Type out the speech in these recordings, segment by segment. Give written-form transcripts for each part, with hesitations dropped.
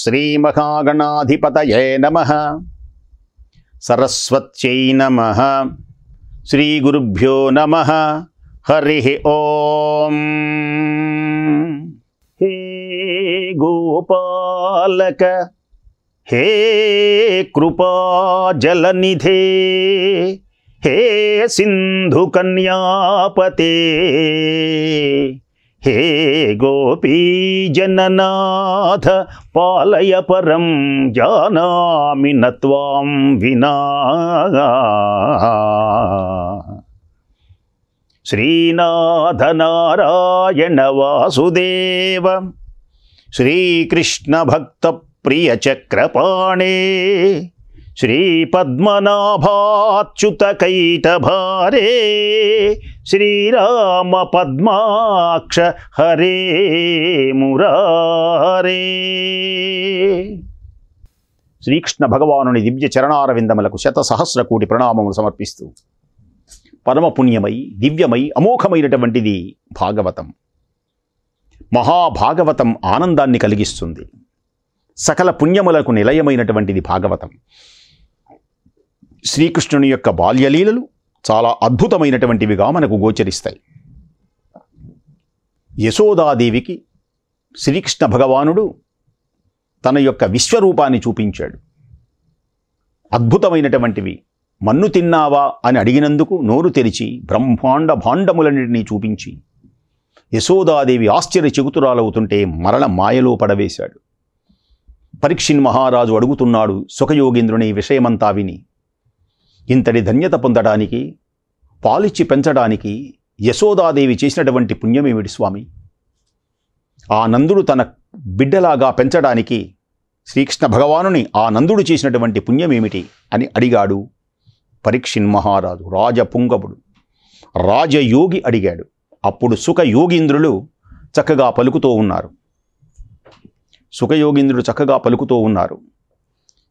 శ్రీమహాగణాధిపతయే నమః. సరస్వత్యై నమః. శ్రీగురుభ్యో నమః. హరి ఓం. హే గోపాలక హే కృపాజలనిధే హే సింధు కన్యాపతే హే గోపీజననాథ పాలయ పరం జానామి నత్వాం వినా. శ్రీనాథ నారాయణ వాసుదేవ శ్రీకృష్ణ భక్త ప్రియ చక్రపాణే శ్రీపద్మనాభాచ్యుత కైటభారే శ్రీరామ పద్మాక్ష హరే మురారే. శ్రీకృష్ణ భగవానుని దివ్య చరణారవిందములకు శతసహస్ర కోటి ప్రణామములు సమర్పిస్తూ, పరమ పుణ్యమై దివ్యమై అమోఘమైనటువంటిది భాగవతం. మహాభాగవతం ఆనందాన్ని కలిగిస్తుంది. సకల పుణ్యములకు నిలయమైనటువంటిది భాగవతం. శ్రీకృష్ణుని యొక్క బాల్యలీలలు చాలా అద్భుతమైనటువంటివిగా మనకు గోచరిస్తాయి. యశోదాదేవికి శ్రీకృష్ణ భగవానుడు తన యొక్క విశ్వరూపాన్ని చూపించాడు. అద్భుతమైనటువంటివి. మన్ను తిన్నావా అని అడిగినందుకు నోరు తెరిచి బ్రహ్మాండ భాండములన్నింటినీ చూపించి యశోదాదేవి ఆశ్చర్యచకితురాలవుతుంటే మరల మాయలో పడవేశాడు. పరీక్షిన్ మహారాజు అడుగుతున్నాడు సుఖయోగీంద్రుని విషయమంతా విని, ఇంతటి ధన్యత పొందడానికి, పాలిచ్చి పెంచడానికి యశోదాదేవి చేసినటువంటి పుణ్యమేమిటి స్వామి? ఆ నందుడు తన బిడ్డలాగా పెంచడానికి శ్రీకృష్ణ భగవానుని ఆ నందుడు చేసినటువంటి పుణ్యమేమిటి అని అడిగాడు పరీక్షిన్ మహారాజు. రాజపుంగవుడు, రాజయోగి అడిగాడు. అప్పుడు సుఖయోగీంద్రులు చక్కగా పలుకుతూ ఉన్నారు. సుఖయోగీంద్రుడు చక్కగా పలుకుతూ ఉన్నారు.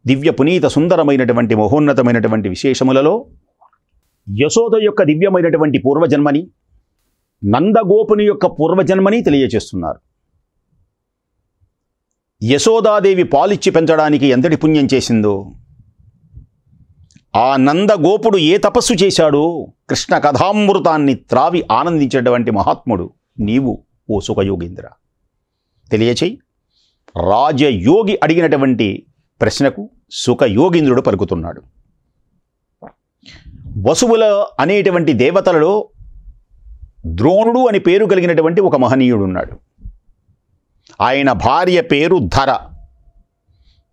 దివ్య పునీత సుందరమైనటువంటి మహోన్నతమైనటువంటి విశేషములలో యశోద యొక్క దివ్యమైనటువంటి పూర్వజన్మని, నందగోపుని యొక్క పూర్వజన్మని తెలియచేస్తున్నారు. యశోదాదేవి పాలిచ్చి పెంచడానికి ఎంతటి పుణ్యం చేసిందో, ఆ నందగోపుడు ఏ తపస్సు చేశాడో, కృష్ణ కథామృతాన్ని త్రావి ఆనందించేటువంటి మహాత్ముడు నీవు ఓ సుఖయోగీంద్ర. తెలియచేయి. రాజయోగి అడిగినటువంటి ప్రశ్నకు సుఖయోగీంద్రుడు పలుకుతున్నాడు. వసువుల అనేటువంటి దేవతలలో ద్రోణుడు అని పేరు కలిగినటువంటి ఒక మహనీయుడు ఉన్నాడు. ఆయన భార్య పేరు ధర.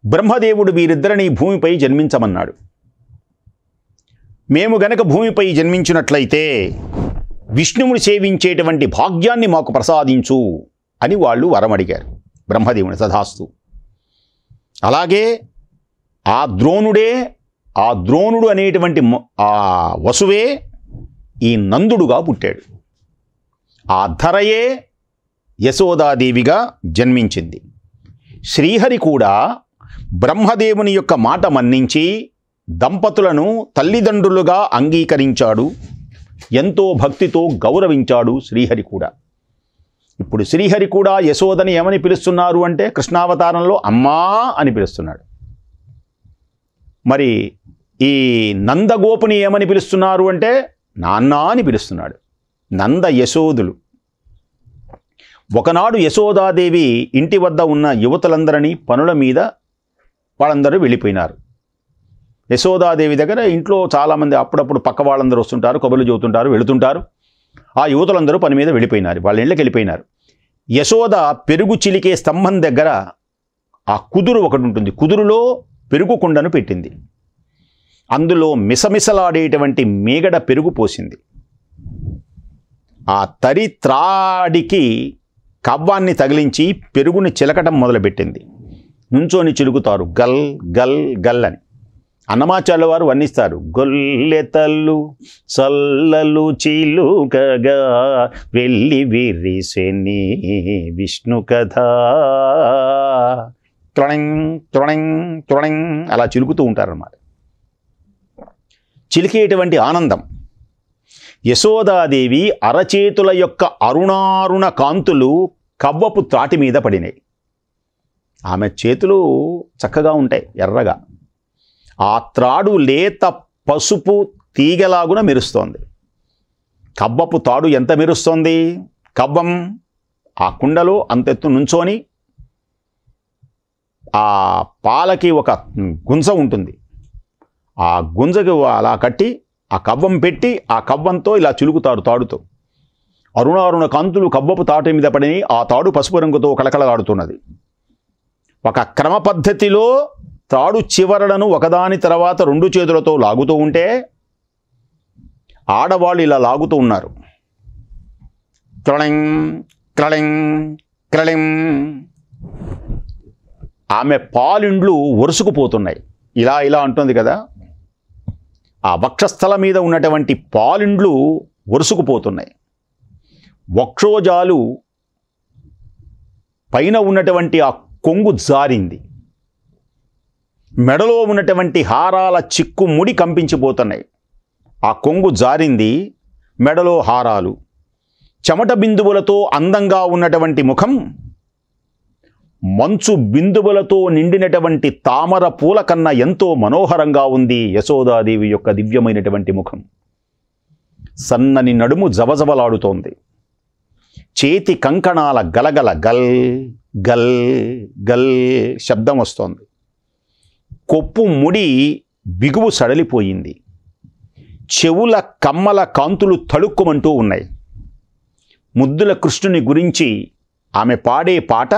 బ్రహ్మదేవుడు వీరిద్దరిని భూమిపై జన్మించమన్నాడు. మేము గనక భూమిపై జన్మించినట్లయితే విష్ణువుని సేవించేటువంటి భాగ్యాన్ని మాకు ప్రసాదించు అని వాళ్ళు వరం అడిగారు బ్రహ్మదేవుని. తథాస్తు. అలాగే ఆ ద్రోణుడు అనేటువంటి ఆ వసువే ఈ నందుడుగా పుట్టాడు. ఆ ధరయే యశోదాదేవిగా జన్మించింది. శ్రీహరి కూడా బ్రహ్మదేవుని యొక్క మాట మన్నించి దంపతులను తల్లిదండ్రులుగా అంగీకరించాడు. ఎంతో భక్తితో గౌరవించాడు శ్రీహరి కూడా. ఇప్పుడు శ్రీహరి కూడా యశోదని ఏమని పిలుస్తున్నారు అంటే కృష్ణావతారంలో అమ్మా అని పిలుస్తున్నాడు. మరి ఈ నందగోపుని ఏమని పిలుస్తున్నారు అంటే నాన్న అని పిలుస్తున్నాడు. నంద యశోదులు. ఒకనాడు యశోదాదేవి ఇంటి వద్ద ఉన్న యువతులందరినీ పనుల మీద వాళ్ళందరూ వెళ్ళిపోయినారు. యశోదాదేవి దగ్గర ఇంట్లో చాలామంది అప్పుడప్పుడు పక్క వాళ్ళందరూ వస్తుంటారు, కబుర్లు చెబుతుంటారు, వెళుతుంటారు. ఆ యువతులందరూ పని మీద వెళ్ళిపోయినారు, వాళ్ళ ఇళ్ళకి వెళ్ళిపోయినారు. యశోద పెరుగు చిలికే స్తంభం దగ్గర ఆ కుదురు ఒకటి ఉంటుంది. కుదురులో పెరుగు కుండను పెట్టింది. అందులో మిసమిసలాడేటువంటి మేగడ పెరుగు పోసింది. ఆ తరి త్రాడికి కవ్వాన్ని తగిలించి పెరుగుని చిలకటం మొదలుపెట్టింది. నుంచోని చిలుకుతారు గల్ గల్ గల్ అని. అన్నమాచార్యుల వారు వర్ణిస్తారు. గొల్లెతల్లు సల్లలు చిలుకగా వెళ్ళి విరిసెని విష్ణు కథ త్రొణింగ్ త్రొణింగ్ త్రొణింగ్ అలా చిలుకుతూ ఉంటారన్నమాట. చిలికేటువంటి ఆనందం. యశోదాదేవి అరచేతుల యొక్క అరుణారుణ కాంతులు కవ్వపు త్రాటి మీద పడినాయి. ఆమె చేతులు చక్కగా ఉంటాయి, ఎర్రగా. ఆ త్రాడు లేత పసుపు తీగలాగున మెరుస్తోంది. కవ్వపు తాడు ఎంత మెరుస్తోంది? కవ్వం ఆ కుండలో అంతెత్తు నుంచొని ఆ పాలకి ఒక గుంజ ఉంటుంది. ఆ గుంజకి అలా కట్టి ఆ కవ్వం పెట్టి ఆ కవ్వంతో ఇలా చిలుకుతారు తాడుతో. అరుణారుణ కాంతులు కవ్వపు తాటు మీద పడి ఆ తాడు పసుపు రంగుతో కళకళలాడుతున్నది. ఒక క్రమ పద్ధతిలో తాడు చివరలను ఒకదాని తర్వాత 2 చేతులతో లాగుతూ ఉంటే ఆడవాళ్ళు ఇలా లాగుతూ ఉన్నారు. క్లళింగ్ క్లళింగ్ క్లళింగ్. ఆమె పాలిండ్లు వరుసుకుపోతున్నాయి. ఇలా ఇలా అంటుంది కదా, ఆ వక్షస్థల మీద ఉన్నటువంటి పాలిండ్లు వరుసుకుపోతున్నాయి. వక్షోజాలు పైన ఉన్నటువంటి ఆ కొంగు జారింది. మెడలో ఉన్నటువంటి హారాల చిక్కు ముడి కంపించిపోతున్నాయి. ఆ కొంగు జారింది, మెడలో హారాలు. చెమట బిందువులతో అందంగా ఉన్నటువంటి ముఖం మంచు బిందువులతో నిండినటువంటి తామర పూల కన్నా ఎంతో మనోహరంగా ఉంది యశోదాదేవి యొక్క దివ్యమైనటువంటి ముఖం. సన్నని నడుము జవజవలాడుతోంది. చేతి కంకణాల గలగల గల్ గల్ గల్ శబ్దం వస్తోంది. కొప్పు ముడి బిగువు సడలిపోయింది. చెవుల కమ్మల కాంతులు తళుక్కుమంటూ ఉన్నాయి. ముద్దుల కృష్ణుని గురించి ఆమె పాడే పాట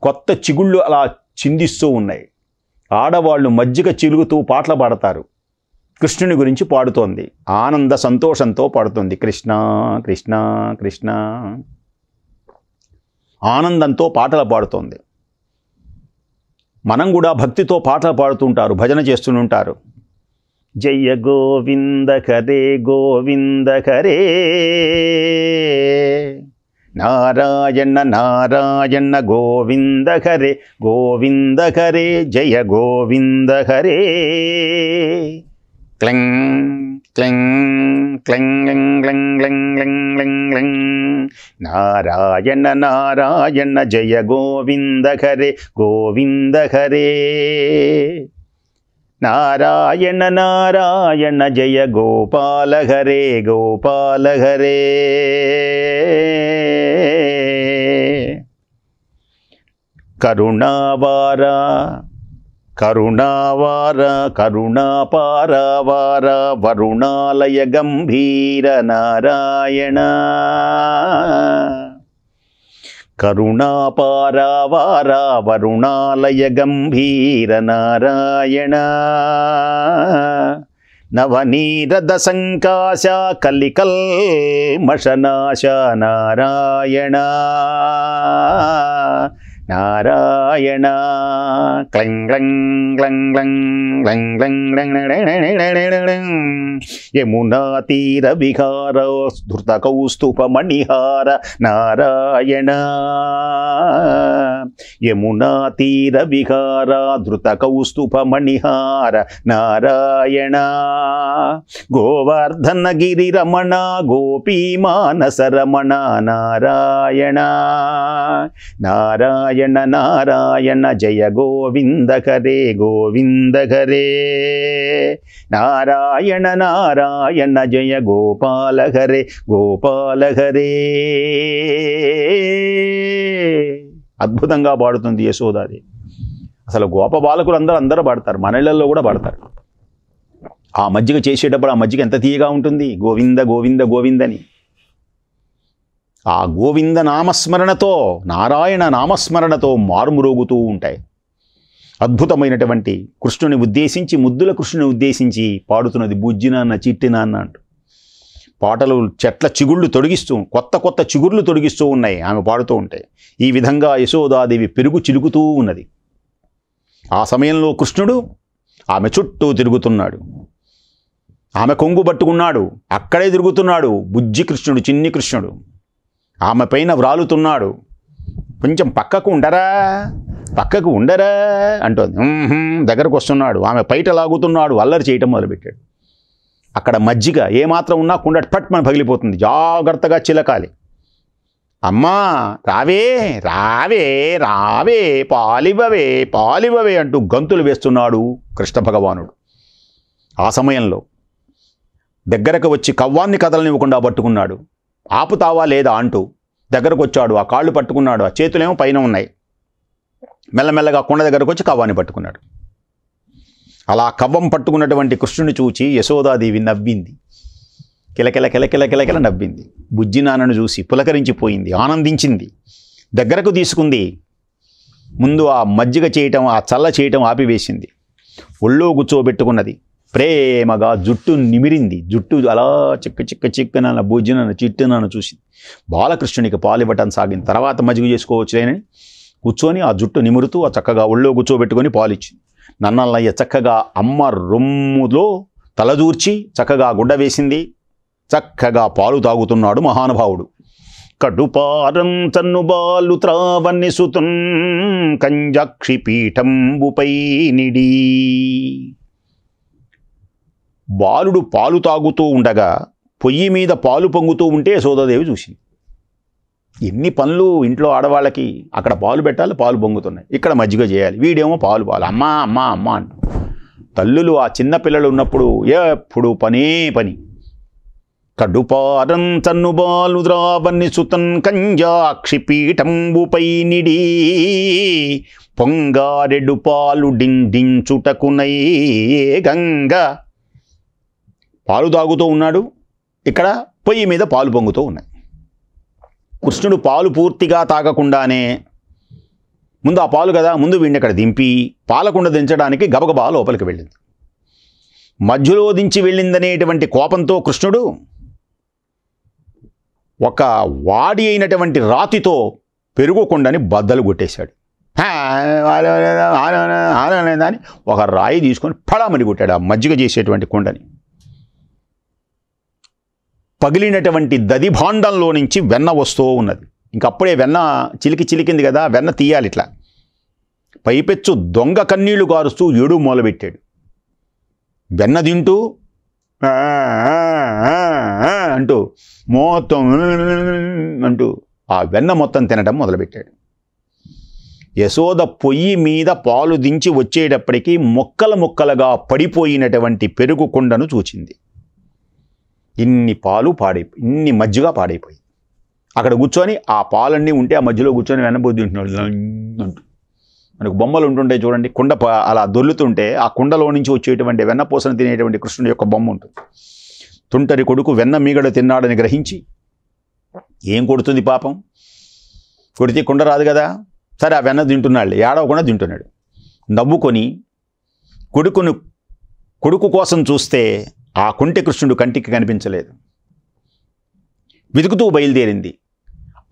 కొత్త చిగుళ్ళు అలా చిందిస్తూ ఉన్నాయి. ఆడవాళ్ళు మజ్జిగ చిలుగుతూ పాటలు పాడతారు. కృష్ణుని గురించి పాడుతోంది. ఆనంద సంతోషంతో పాడుతోంది. కృష్ణ కృష్ణ కృష్ణ ఆనందంతో పాటలు పాడుతోంది. మనం కూడా భక్తితో పాటలు పాడుతుంటారు, భజన చేస్తుంటారు. జయ గోవింద హరే గోవింద హరే నారాయణ నారాయణ గోవింద హరే గోవింద హరే జయ గోవింద హరే. క్లింగ్ క్లింగ్ క్లింగ్ క్లింగ్ క్లింగ్ క్లింగ్ క్లింగ్. నారాయణ నారాయణ జయ గోవింద హరే గోవింద హరే. నారాయణ నారాయణ జయ గోపాల హరే గోపాల హరే. కరుణావార కరుణావార కరుణాపార వార వరుణాలయ గంభీర నారాయణ. కరుణాపార వార వరుణాలయ గంభీర నారాయణ. నవనీరద సంకాశ కలికల్మషనాశ నారాయణ నారాయణ. క్లింగ్ క్లింగ్ క్లింగ్ క్లింగ్ క్లింగ్ క్లింగ్. యమునా తీర విహార ధృత కౌస్తుభ మణిహార నారాయణ. యమునా తీర విహార ధృత కౌస్తుభ మణిహార నారాయణ. గోవర్ధన గిరి రమణ గోపీ మానస రమణ నారాయణ నారాయణ నారాయణ జయ గోవింద హరే గోవింద హరే. నారాయణ నారాయణ జయ గోపాల హరే గోపాల హరే. అద్భుతంగా పాడుతుంది యశోదాదేవి. అసలు గోప బాలకులు అందరూ పాడతారు, మన ఇళ్లలో కూడా పాడతారు. ఆ మజ్జిగ చేసేటప్పుడు ఆ మజ్జిగ ఎంత తీయగా ఉంటుంది, గోవింద గోవింద గోవిందని. ఆ గోవింద నామస్మరణతో, నారాయణ నామస్మరణతో మారుమురోగుతూ ఉంటాయి. అద్భుతమైనటువంటి కృష్ణుని ఉద్దేశించి, ముద్దుల కృష్ణుని ఉద్దేశించి పాడుతున్నది బుజ్జి నాన్న చిట్టి నాన్న అంటూ. పాటలు చెట్ల చిగుళ్ళు తొడిగిస్తూ, కొత్త కొత్త చిగుర్లు తొడిగిస్తూ ఉన్నాయి ఆమె పాడుతూ ఉంటే. ఈ విధంగా యశోదాదేవి పెరుగు చిలుకుతూ ఉన్నది. ఆ సమయంలో కృష్ణుడు ఆమె చుట్టూ తిరుగుతున్నాడు. ఆమె కొంగు పట్టుకున్నాడు, అక్కడే తిరుగుతున్నాడు. బుజ్జి కృష్ణుడు, చిన్ని కృష్ణుడు ఆమె పైన వ్రాలుతున్నాడు. కొంచెం పక్కకు ఉండరా, పక్కకు ఉండరా అంటోంది. దగ్గరకు వస్తున్నాడు. ఆమె పైట లాగుతున్నాడు, అల్లరి చేయటం మొదలుపెట్టాడు. అక్కడ మజ్జిగ ఏమాత్రం ఉన్నా కుండ పట్మని పగిలిపోతుంది. జాగ్రత్తగా చిలకాలి. అమ్మా రావే రావే రావే పాలివవే పాలివవే అంటూ గంతులు వేస్తున్నాడు కృష్ణ భగవానుడు. ఆ సమయంలో దగ్గరకు వచ్చి కవ్వాన్ని కదలనివ్వకుండా పట్టుకున్నాడు. ఆపుతావా లేదా అంటూ దగ్గరకు వచ్చాడు. ఆ కాళ్ళు పట్టుకున్నాడు, ఆ చేతులేమో పైన ఉన్నాయి. మెల్లమెల్లగా కొండ దగ్గరకు వచ్చి కవ్వాన్ని పట్టుకున్నాడు. అలా కవ్వం పట్టుకున్నటువంటి కృష్ణుని చూచి యశోదాదేవి నవ్వింది. కిలకిల కిలకిల కిలకిల నవ్వింది. బుజ్జి నాన్నను చూసి పులకరించిపోయింది, ఆనందించింది. దగ్గరకు తీసుకుంది. ముందు ఆ మజ్జిగ చేయటం, ఆ చల్ల చేయటం ఆపివేసింది. ఒళ్ళో కూర్చోబెట్టుకున్నది. ప్రేమగా జుట్టు నిమిరింది. జుట్టు అలా చిక్కన బుజ్జి నాన్న చిట్టునాన్న చూసింది. బాలకృష్ణునికి పాలు ఇవ్వటం సాగింది. తర్వాత మజ్జిగ చేసుకోవచ్చులేనని కూర్చొని ఆ జుట్టు నిమురుతూ ఆ చక్కగా ఒళ్ళో కూర్చోబెట్టుకొని పాలు ఇచ్చింది. నన్నల్లయ్య చక్కగా అమ్మ రొమ్ములో తలదూర్చి చక్కగా గుడ్డ వేసింది. చక్కగా పాలు తాగుతున్నాడు మహానుభావుడు. కడుపారం చన్నుబాలు త్రావన్ని సుతున్ కంజాక్షి పీఠంబుపై నిడి. బాలుడు పాలు తాగుతూ ఉండగా పొయ్యి మీద పాలు పొంగుతూ ఉంటే యశోదాదేవి చూసింది. ఎన్ని పనులు ఇంట్లో ఆడవాళ్ళకి, అక్కడ పాలు పెట్టాలి, పాలు పొంగుతున్నాయి, ఇక్కడ మజ్జిగ చేయాలి, వీడేమో పాలు అమ్మా అమ్మా అమ్మ అంటూ. తల్లులు ఆ చిన్న పిల్లలు ఉన్నప్పుడు ఎప్పుడు పనే పని. కడుపారం చన్నుబాలు ద్రావన్ని సుతన్ కంజాక్షి పీఠంబుపై నిడి పొంగారెడు పాలు డిండించుటకునై గంగ. పాలు తాగుతూ ఉన్నాడు, ఇక్కడ పొయ్యి మీద పాలు పొంగుతూ ఉన్నాయి. కృష్ణుడు పాలు పూర్తిగా తాగకుండానే ముందు ఆ పాలు కదా, ముందు వీడిని అక్కడ దింపి పాలకుండ దించడానికి గబగబా లోపలికి వెళ్ళింది. మధ్యలో దించి వెళ్ళిందనేటువంటి కోపంతో కృష్ణుడు ఒక వాడి అయినటువంటి రాతితో పెరుగు కొండని బద్దలు కొట్టేశాడు. అని ఒక రాయి తీసుకొని ఫళామని కొట్టాడు ఆ మజ్జిగ చేసేటువంటి కొండని. పగిలినటువంటి దదిభాండంలో నుంచి వెన్న వస్తూ ఉన్నది. ఇంకప్పుడే వెన్న చిలికింది కదా, వెన్న తీయాలి. ఇట్లా పైపెచ్చు దొంగ కన్నీళ్లు గారుస్తూ ఏడు మొదలుపెట్టాడు. వెన్న తింటూ అంటూ మొత్తం అంటూ ఆ వెన్న మొత్తం తినడం మొదలుపెట్టాడు. యశోద పొయ్యి మీద పాలు దించి వచ్చేటప్పటికీ ముక్కల ముక్కలుగా పడిపోయినటువంటి పెరుగు కొండను చూచింది. ఇన్ని మజ్జిగ పాడైపోయింది. అక్కడ కూర్చొని ఆ పాలన్నీ ఉంటే ఆ మధ్యలో కూర్చొని వెన్నబోద్దు తింటున్నాడు అంటూ. మనకు బొమ్మలు ఉంటుంటాయి చూడండి, కుండ అలా దొర్లుతుంటే ఆ కుండలో నుంచి వచ్చేటువంటి వెన్నపూసను తినేటువంటి కృష్ణుడి యొక్క బొమ్మ ఉంటుంది. తుంటరి కొడుకు వెన్న మీగడ తిన్నాడని గ్రహించి, ఏం కొడుతుంది పాపం, కొడితే కుండ రాదు కదా, సరే ఆ వెన్న తింటున్నాడు, ఏడవకుండా తింటున్నాడు. నవ్వుకొని కొడుకు కోసం చూస్తే ఆ కుంటె కృష్ణుడు కంటికి కనిపించలేదు. వెతుకుతూ బయలుదేరింది.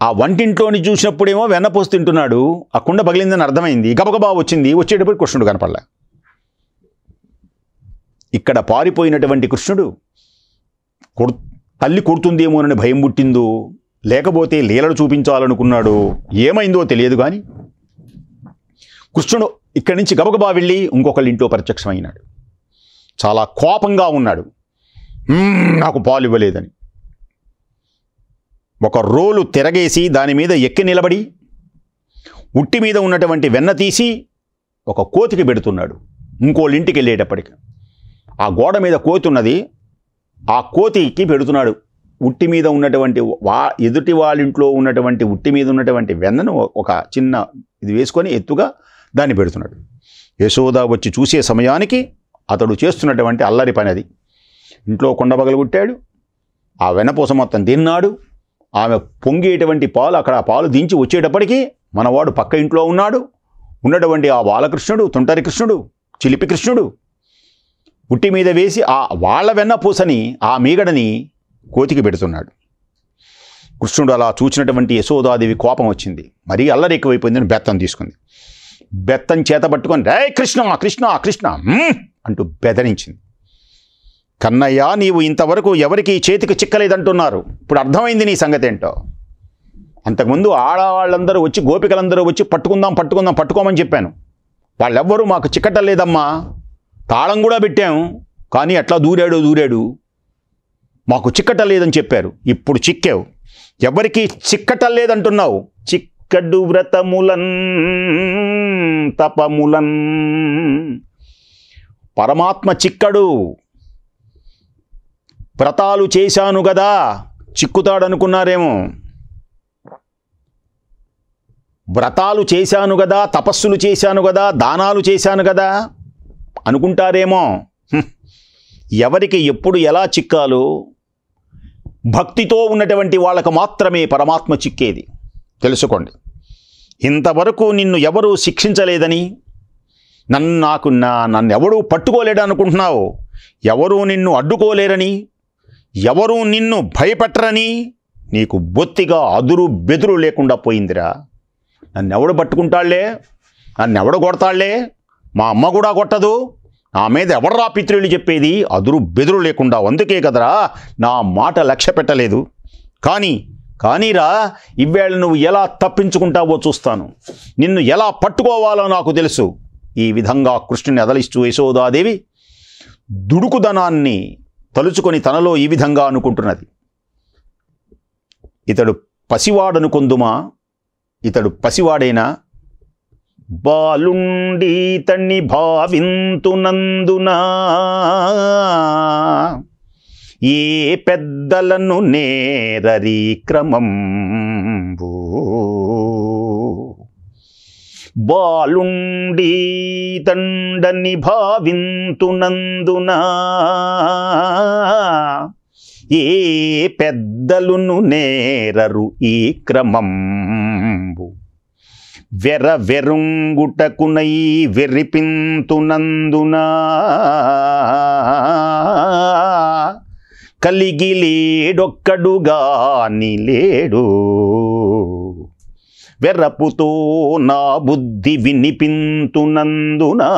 ఆ వంటింట్లోని చూసినప్పుడేమో వెన్నపోసి తింటున్నాడు, ఆ కుండ పగిలిందని అర్థమైంది. గబగబా వచ్చింది, వచ్చేటప్పుడు కృష్ణుడు కనపడలే. ఇక్కడ పారిపోయినటువంటి కృష్ణుడు తల్లి కొడుతుందేమోనని భయం పుట్టిందో, లేకపోతే లీలలు చూపించాలనుకున్నాడు, ఏమైందో తెలియదు. కానీ కృష్ణుడు ఇక్కడి నుంచి గబగబా వెళ్ళి ఇంకొకళ్ళ ఇంట్లో ప్రత్యక్షమైనాడు. చాలా కోపంగా ఉన్నాడు. నాకు పాలు ఇవ్వలేదని ఒక రోలు తిరగేసి దాని మీద ఎక్కి నిలబడి ఉట్టి మీద ఉన్నటువంటి వెన్న తీసి ఒక కోతికి పెడుతున్నాడు. ఇంకోళ్ళింటికి వెళ్ళేటప్పటికి ఆ గోడ మీద కోతి ఉన్నది, ఆ కోతికి పెడుతున్నాడు. ఉట్టి మీద ఉన్నటువంటి ఎదుటి వాళ్ళింట్లో ఉన్నటువంటి ఉట్టి మీద ఉన్నటువంటి వెన్నను ఒక చిన్న ఇది వేసుకొని ఎత్తుగా దాన్ని పెడుతున్నాడు. యశోద వచ్చి చూసే సమయానికి అతడు చేస్తున్నటువంటి అల్లరి పని అది. ఇంట్లో కొండ పగలగొట్టాడు, ఆ వెన్నపూస మొత్తం తిన్నాడు. ఆమె పొంగేటువంటి పాలు అక్కడ ఆ పాలు దించి వచ్చేటప్పటికీ మనవాడు పక్క ఇంట్లో ఉన్నటువంటి ఆ బాలకృష్ణుడు, తుంటరి కృష్ణుడు, చిలిపి కృష్ణుడు ఉట్టి మీద వేసి ఆ వాళ్ళ వెన్నపూసని ఆ మీగడని కోతికి పెడుతున్నాడు. కృష్ణుడు అలా చూసినటువంటి యశోదాదేవి కోపం వచ్చింది. మరీ అల్లరి ఎక్కువైపోయిందని బెత్తం తీసుకుంది. బెత్తం చేత పట్టుకొని రే కృష్ణ కృష్ణ కృష్ణ అంటూ బెదిరించింది. కన్నయ్య, నీవు ఇంతవరకు ఎవరికి చేతికి చిక్కలేదంటున్నారు, ఇప్పుడు అర్థమైంది నీ సంగతి ఏంటో. అంతకుముందు ఆడవాళ్ళందరూ వచ్చి, గోపికలందరూ వచ్చి పట్టుకోమని చెప్పాను. వాళ్ళెవ్వరూ మాకు చిక్కటలేదమ్మా, తాళం కూడా పెట్టాము, కానీ ఎట్లా దూరాడు మాకు చిక్కటలేదని చెప్పారు. ఇప్పుడు చిక్కావు. ఎవరికి చిక్కటల్లేదంటున్నావు. చిక్కడు వ్రతములన్ తపములన్. పరమాత్మ చిక్కడు. వ్రతాలు చేశాను కదా చిక్కుతాడనుకున్నారేమో. వ్రతాలు చేశాను కదా, తపస్సులు చేశాను కదా, దానాలు చేశాను కదా అనుకుంటారేమో. ఎవరికి ఎప్పుడు ఎలా చిక్కాలో భక్తితో ఉన్నటువంటి వాళ్ళకు మాత్రమే పరమాత్మ చిక్కేది తెలుసుకోండి. ఇంతవరకు నిన్ను ఎవరూ శిక్షించలేదని, నన్నెవడూ పట్టుకోలేడు అనుకుంటున్నావు, ఎవరూ నిన్ను అడ్డుకోలేరని, ఎవరూ నిన్ను భయపెట్టరని నీకు బొత్తిగా అదురు బెదురు లేకుండా పోయిందిరా. నన్నెవడు పట్టుకుంటాళ్లే, నన్నెవడు కొడతాళ్లే, మా అమ్మ కూడా కొట్టదు, నా మీద ఎవడరా పిత్రులు చెప్పేది, అదురు బెదురు లేకుండా. అందుకే కదరా నా మాట లక్ష్య పెట్టలేదు. కానీరా ఇవేళ నువ్వు ఎలా తప్పించుకుంటావో చూస్తాను, నిన్ను ఎలా పట్టుకోవాలో నాకు తెలుసు. ఈ విధంగా కృష్ణుని అదలిస్తూ యశోదాదేవి దుడుకుదనాన్ని తలుచుకొని తనలో ఈ విధంగా అనుకుంటున్నది. ఇతడు పసివాడనుకొందుమా, ఇతడు పసివాడేనా, బాలుండి తన్ని భావింతునందునా, ఏ పెద్దలను నేరరి క్రమంబు, బాలుండి తండని భావింతునందునా, ఏ పెద్దలును నేరరు ఈ క్రమంబు, వెరుంగుటకునై వెర్రిపింతునందునా, కలిగి లేడొక్కడుగాని లేడు, వెర్రపుతో నా బుద్ధి వినిపింతునందునా,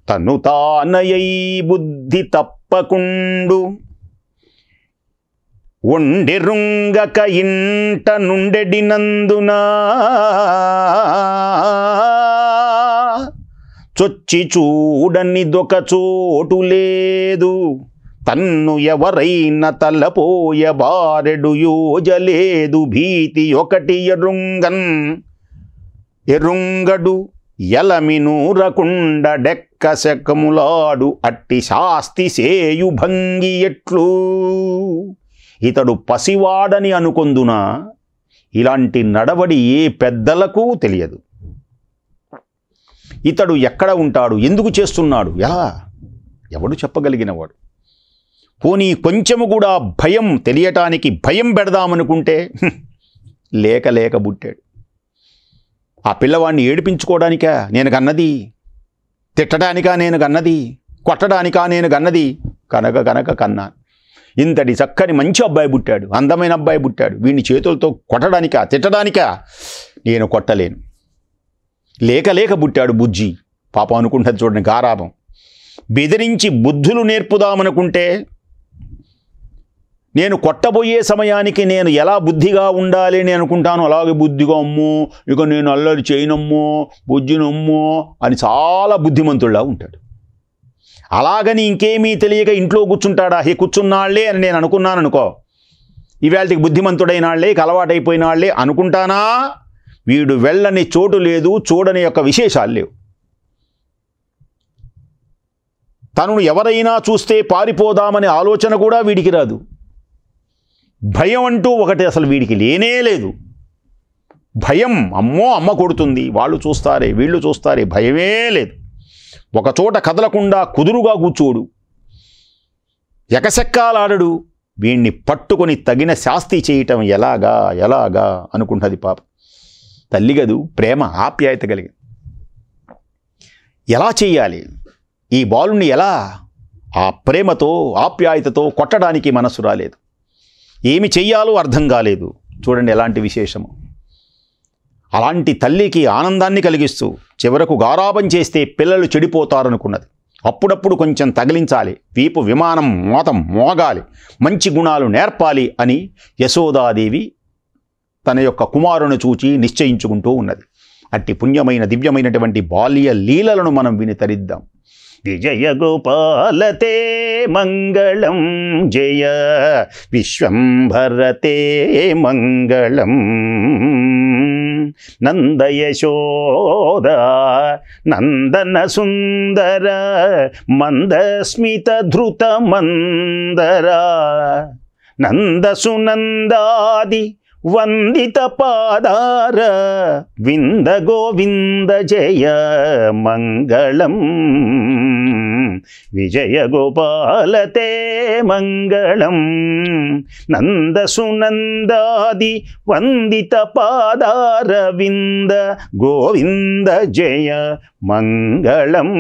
తను తానయై బుద్ధి తప్పకుండు, ఒండెరుంగక ఇంట నుండెడినందునా, చొచ్చి చూడని దొక చోటు లేదు, తన్ను ఎవరైనా తలపోయ బారెడు యోజలేదు, భీతి ఒకటి ఎరుంగడు, ఎలమినూరకుండ డెక్క శకములాడు, అట్టి శాస్తి సేయు భంగి ఎట్లు. ఇతడు పసివాడని అనుకొందునా, ఇలాంటి నడవడి ఏ పెద్దలకు తెలియదు. ఇతడు ఎక్కడ ఉంటాడు, ఎందుకు చేస్తున్నాడు, ఎవడు చెప్పగలిగినవాడు. పోనీ కొంచెము కూడా భయం తెలియటానికి భయం పెడదామనుకుంటే లేక పుట్టాడు. ఆ పిల్లవాడిని ఏడిపించుకోవడానికా నేను కన్నది, తిట్టడానికా నేను కన్నది, కొట్టడానికా నేను కన్నది, కనక కన్నాను. ఇంతటి చక్కని మంచి అబ్బాయి పుట్టాడు, అందమైన అబ్బాయి పుట్టాడు, వీడిని చేతులతో కొట్టడానికా తిట్టడానికా నేను కొట్టలేను. లేక పుట్టాడు బుజ్జి. పాపం అనుకుంటుంది చూడండి, గారాభం. బెదిరించి బుద్ధులు నేర్పుదామనుకుంటే, నేను కొట్టబోయే సమయానికి నేను ఎలా బుద్ధిగా ఉండాలి అని అనుకుంటాను, అలాగే బుద్ధిగా అమ్మో, ఇక నేను అల్లరి చేయనమ్మో, బుజ్జినమ్మో అని చాలా బుద్ధిమంతుడిలా ఉంటాడు. అలాగని ఇంకేమీ తెలియక ఇంట్లో కూర్చుంటాడా, కూర్చున్నాళ్లే అని నేను అనుకున్నాను అనుకో, ఈవేళకి బుద్ధిమంతుడైన వాళ్ళే, అలవాటైపోయిన వాళ్ళే అనుకుంటానా, వీడు వెళ్ళని చోటు లేదు, చూడని యొక్క విశేషాలు లేవు. తనను ఎవరైనా చూస్తే పారిపోదామనే ఆలోచన కూడా వీడికి రాదు. భయం అంటూ ఒకటి అసలు వీడికి లేనే లేదు. భయం, అమ్మో అమ్మ కొడుతుంది, వాళ్ళు చూస్తారే వీళ్ళు చూస్తారే, భయమే లేదు. ఒకచోట కదలకుండా కుదురుగా కూర్చోడు, ఎకసెక్కాలాడడు. వీణ్ణి పట్టుకొని తగిన శాస్తి చేయటం ఎలాగా అనుకుంటుంది పాప. తల్లి గదు, ప్రేమ ఆప్యాయత కలిగి ఎలా చెయ్యాలి ఈ బాలుని, ఎలా ఆ ప్రేమతో ఆప్యాయతతో కొట్టడానికి మనసు రాలేదు. ఏమి చెయ్యాలో అర్థం కాలేదు. చూడండి ఎలాంటి విశేషము. అలాంటి తల్లికి ఆనందాన్ని కలిగిస్తూ చివరకు గారాబం చేస్తే పిల్లలు చెడిపోతారనుకున్నది. అప్పుడప్పుడు కొంచెం తగిలించాలి, వీపు విమానం మోగాలి, మంచి గుణాలు నేర్పాలి అని యశోదాదేవి తన యొక్క కుమారుని చూచి నిశ్చయించుకుంటూ ఉన్నది. అట్టి పుణ్యమైన దివ్యమైనటువంటి బాల్య లీలలను మనం విని తరిద్దాం. విజయ గోపాలతే మంగళం జయ విశ్వంభరతే మంగళం నందయశోద నందన సుందర మందస్మిత ధృత మందర నందసునందాది వందిత పాదార వింద గోవింద జయ మంగళం విజయ గోపాలతే మంగళం నందసునందాది వందిత పాదార వింద గోవింద జయ మంగళం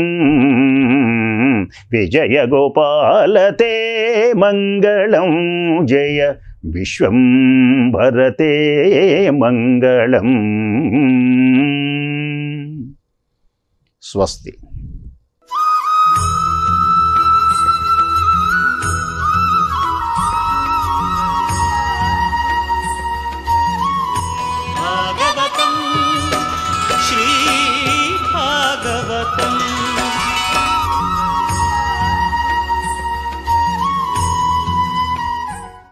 విజయ గోపాలతే మంగళం జయ విశ్వంభరతే మంగళం. స్వస్తి.